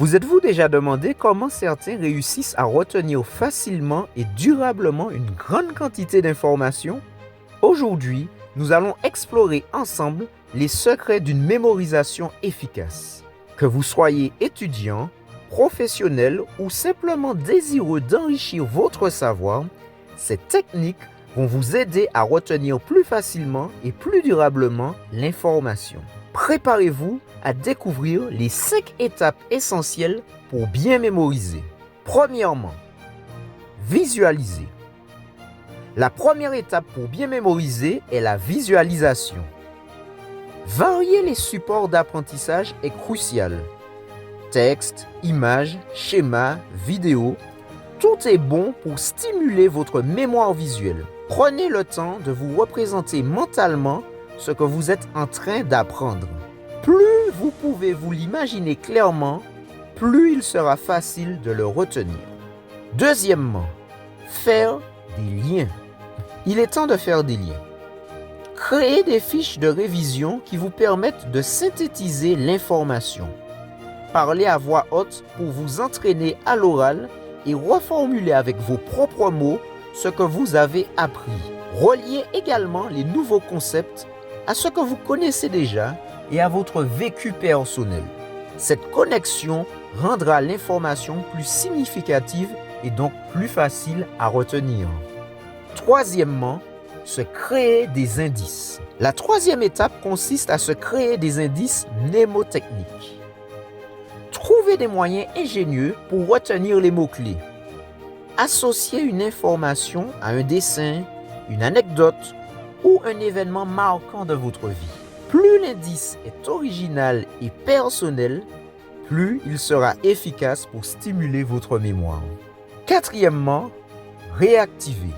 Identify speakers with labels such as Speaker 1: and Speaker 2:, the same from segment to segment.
Speaker 1: Vous êtes-vous déjà demandé comment certains réussissent à retenir facilement et durablement une grande quantité d'informations? Aujourd'hui, nous allons explorer ensemble les secrets d'une mémorisation efficace. Que vous soyez étudiant, professionnel ou simplement désireux d'enrichir votre savoir, ces techniques vont vous aider à retenir plus facilement et plus durablement l'information. Préparez-vous à découvrir les 5 étapes essentielles pour bien mémoriser. Premièrement, visualiser. La première étape pour bien mémoriser est la visualisation. Varier les supports d'apprentissage est crucial. Texte, images, schémas, vidéos, tout est bon pour stimuler votre mémoire visuelle. Prenez le temps de vous représenter mentalement ce que vous êtes en train d'apprendre. Plus vous pouvez vous l'imaginer clairement, plus il sera facile de le retenir. Deuxièmement, faire des liens. Il est temps de faire des liens. Créez des fiches de révision qui vous permettent de synthétiser l'information. Parlez à voix haute pour vous entraîner à l'oral et reformuler avec vos propres mots ce que vous avez appris. Reliez également les nouveaux concepts à ce que vous connaissez déjà et à votre vécu personnel. Cette connexion rendra l'information plus significative et donc plus facile à retenir. Troisièmement, se créer des indices. La troisième étape consiste à se créer des indices mnémotechniques. Trouvez des moyens ingénieux pour retenir les mots-clés. Associez une information à un dessin, une anecdote ou un événement marquant de votre vie. Plus l'indice est original et personnel, plus il sera efficace pour stimuler votre mémoire. Quatrièmement, réactiver.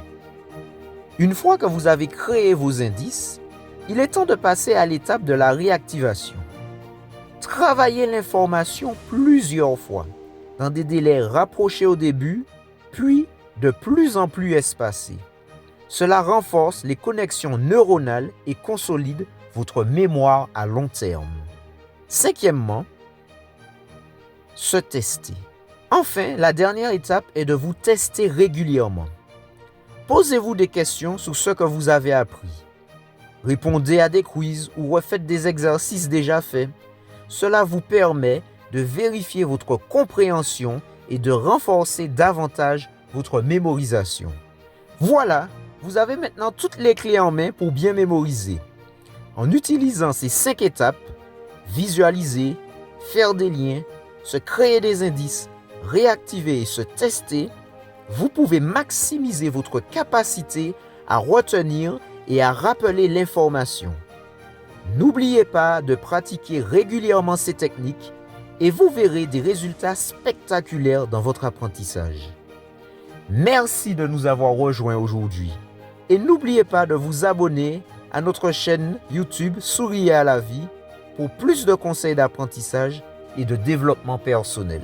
Speaker 1: Une fois que vous avez créé vos indices, il est temps de passer à l'étape de la réactivation. Travaillez l'information plusieurs fois, dans des délais rapprochés au début, puis de plus en plus espacés. Cela renforce les connexions neuronales et consolide votre mémoire à long terme. Cinquièmement, se tester. Enfin, la dernière étape est de vous tester régulièrement. Posez-vous des questions sur ce que vous avez appris. Répondez à des quiz ou refaites des exercices déjà faits. Cela vous permet de vérifier votre compréhension et de renforcer davantage votre mémorisation. Voilà, vous avez maintenant toutes les clés en main pour bien mémoriser. En utilisant ces 5 étapes, visualiser, faire des liens, se créer des indices, réactiver et se tester, vous pouvez maximiser votre capacité à retenir et à rappeler l'information. N'oubliez pas de pratiquer régulièrement ces techniques et vous verrez des résultats spectaculaires dans votre apprentissage. Merci de nous avoir rejoints aujourd'hui et n'oubliez pas de vous abonner à notre chaîne YouTube Souriez à la vie pour plus de conseils d'apprentissage et de développement personnel.